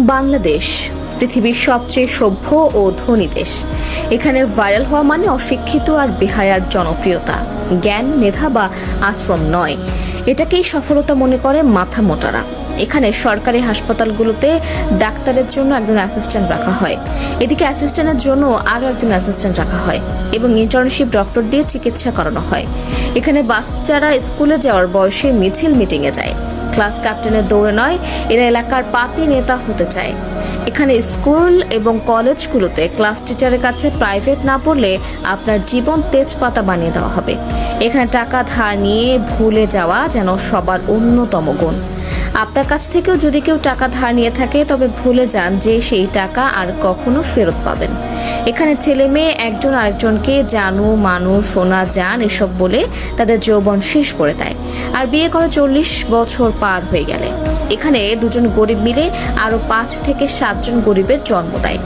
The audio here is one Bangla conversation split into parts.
বাংলাদেশ পৃথিবীর সবচেয়ে সভ্য ও ধনী দেশ। এখানে ভাইরাল হওয়া মানে অশিক্ষিত আর বেহায়ার জনপ্রিয়তা, জ্ঞান মেধা বা আশ্রম নয়। এটাকেই সফলতা মনে করে মাথা মোটারা। এখানে সরকারি হাসপাতালগুলোতে ডাক্তারের জন্য একজন অ্যাসিস্ট্যান্ট রাখা হয়, এদিকে অ্যাসিস্ট্যান্টের জন্য আরও একজন অ্যাসিস্ট্যান্ট রাখা হয় এবং ইন্টার্নশিপ ডক্টর দিয়ে চিকিৎসা করানো হয়। এখানে বাচ্চারা স্কুলে যাওয়ার বয়সে মিছিল মিটিংয়ে যায়, ক্লাস ক্যাপ্টেনের দৌড়ে নয়, এরা এলাকার পাতি নেতা হতে চায়। এখানে স্কুল এবং কলেজগুলোতে ক্লাস টিচারের কাছে প্রাইভেট না পড়লে আপনার জীবন তেজপাতা বানিয়ে দেওয়া হবে। এখানে টাকা ধার নিয়ে ভুলে যাওয়া যেন সবার অন্যতম গুণ। আপনার কাছ থেকেও যদি কেউ টাকা ধার নিয়ে থাকে তবে ভুলে যান যে সেই টাকা আর কখনো ফেরত পাবেন। এখানে ছেলে মেয়ে একজন আরেকজনকে জানু মানু সোনা জান এসব বলে তাদের যৌবন শেষ করে দেয়, আর বিয়ে করে 40 বছর পার হয়ে গেলে এখানে দুজন গরিব মিলে আরো 5 থেকে 7 জন গরিবের জন্ম দেয়।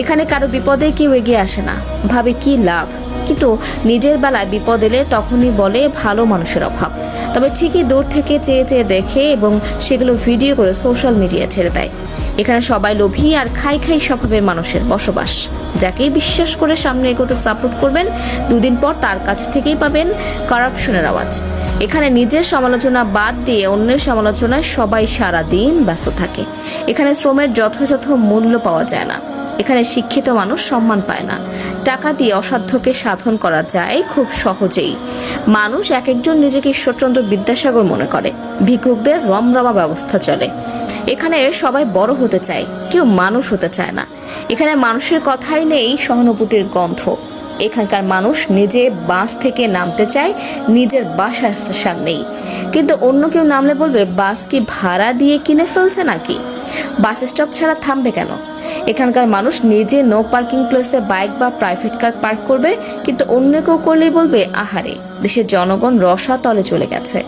এখানে কারো বিপদে কেউ এগিয়ে আসে না, ভাবে কি লাভ, কিন্তু নিজের বেলায় বিপদ এলে তখনই বলে ভালো মানুষের অভাব। তবে ঠিকই দূর থেকে চেয়ে চেয়ে দেখে এবং সেগুলো ভিডিও করে সোশ্যাল মিডিয়া ছেড়ে দেয়। এখানে সবাই লোভী আর খাই খাই স্বভাবের মানুষের বসবাস। যাকেই বিশ্বাস করে সামনে এগোতে সাপোর্ট করবেন, দুদিন পর তার কাছ থেকেই পাবেন কারাপশনের আওয়াজ। এখানে নিজের সমালোচনা বাদ দিয়ে অন্যের সমালোচনায় সবাই সারা দিন ব্যস্ত থাকে। এখানে শ্রমের যথাযথ মূল্য পাওয়া যায় না। এখানে শিক্ষিত মানুষ সম্মান পায় না। টাকা দিয়ে অসাধ্যকে সাধন করা যায় খুব সহজেই। মানুষ এক একজন নিজেকে ঈশ্বরচন্দ্র বিদ্যাসাগর মনে করে। ভিক্ষুকদের রমরমা ব্যবস্থা চলে। এখানে সবাই বড় হতে চায়, কেউ মানুষ হতে চায় না। এখানে মানুষের কথাই নেই সহানুভূতির গন্ধ। এখানকার মানুষ নিজে বাস থেকে নামতে চায়, নিজের বাসার সামনেই, কিন্তু অন্য কেউ নামলে বলবে বাস কি ভাড়া দিয়ে কিনে ফেলছে নাকি, বাস স্টপ ছাড়া থামবে কেন। এখানকার মানুষ নিজে নো পার্কিং প্লেসে বাইক বা প্রাইভেট কার পার্ক করবে, কিন্তু অন্য কেউ করলেই বলবে আহারে দেশের জনগণ রসাতলে চলে গেছে।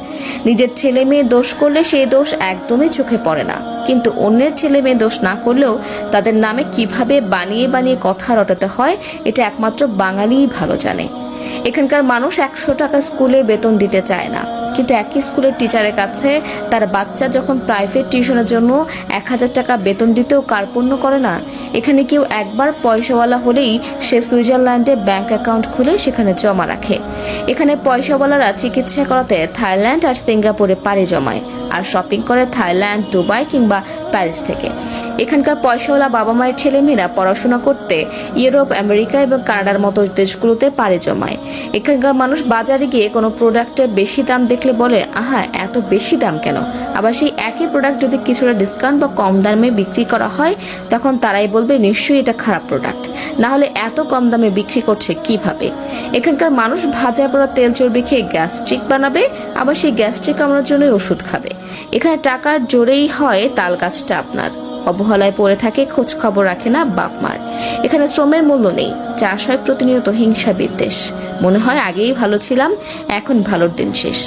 নিজের ছেলে মেয়ে দোষ করলে সেই দোষ একদমই চোখে পড়ে না, কিন্তু অন্যের ছেলে মেয়ে দোষ না করলেও তাদের নামে কিভাবে বানিয়ে বানিয়ে কথা রটাতে হয় এটা একমাত্র বাঙালিই ভালো জানে। এখানকার মানুষ 100 টাকা স্কুলে বেতন দিতে চায় না, কিন্তু একই স্কুলের টিচারের কাছে তার বাচ্চা যখন প্রাইভেট টিউশনের জন্য 1000 টাকা বেতন দিতেও কার্পণ্য করে না। এখানে কেউ একবার পয়সাওয়ালা হলেই সে সুইজারল্যান্ডে ব্যাংক অ্যাকাউন্ট খুলে সেখানে জমা রাখে। এখানে পয়সাওয়ালারা চিকিৎসা করাতে থাইল্যান্ড আর সিঙ্গাপুরে পাড়ি জমায়, আর শপিং করে থাইল্যান্ড, দুবাই কিংবা প্যারিস থেকে। এখানকার পয়সাওয়ালা বাবা মায়ের ছেলেমেয়েরা পড়াশোনা করতে ইউরোপ, আমেরিকা এবং কানাডার মতো দেশগুলোতে পাড়ি জমায়। এখানকার মানুষ বাজারে গিয়ে কোনো প্রোডাক্টের বেশি দাম দেখলে বলে আহা এত বেশি দাম কেন। আবার সেই একই প্রোডাক্ট যদি কিছুটা ডিসকাউন্ট বা কম দামে বিক্রি করা হয় তখন তারাই বলবে নিশ্চয়ই এটা খারাপ প্রোডাক্ট, না হলে এত কম দামে বিক্রি করছে কিভাবে। এখানকার মানুষ ভাজা পোড়া তেল চর্বি খেয়ে গ্যাস্ট্রিক বানাবে, আবার সেই গ্যাস্ট্রিক কামড়ার জন্যই ওষুধ খাবে। এখানে টাকার জোরেই হয় তাল গাছটা আপনার, অবহেলায় পড়ে থাকে, খোঁজ খবর রাখে না বাপ মার। এখানে শ্রমের মূল্য নেই, চাষ হয় প্রতিনিয়ত হিংসা বিদ্বেষ। মনে হয় আগেই ভালো ছিলাম, এখন ভালোর দিন শেষ।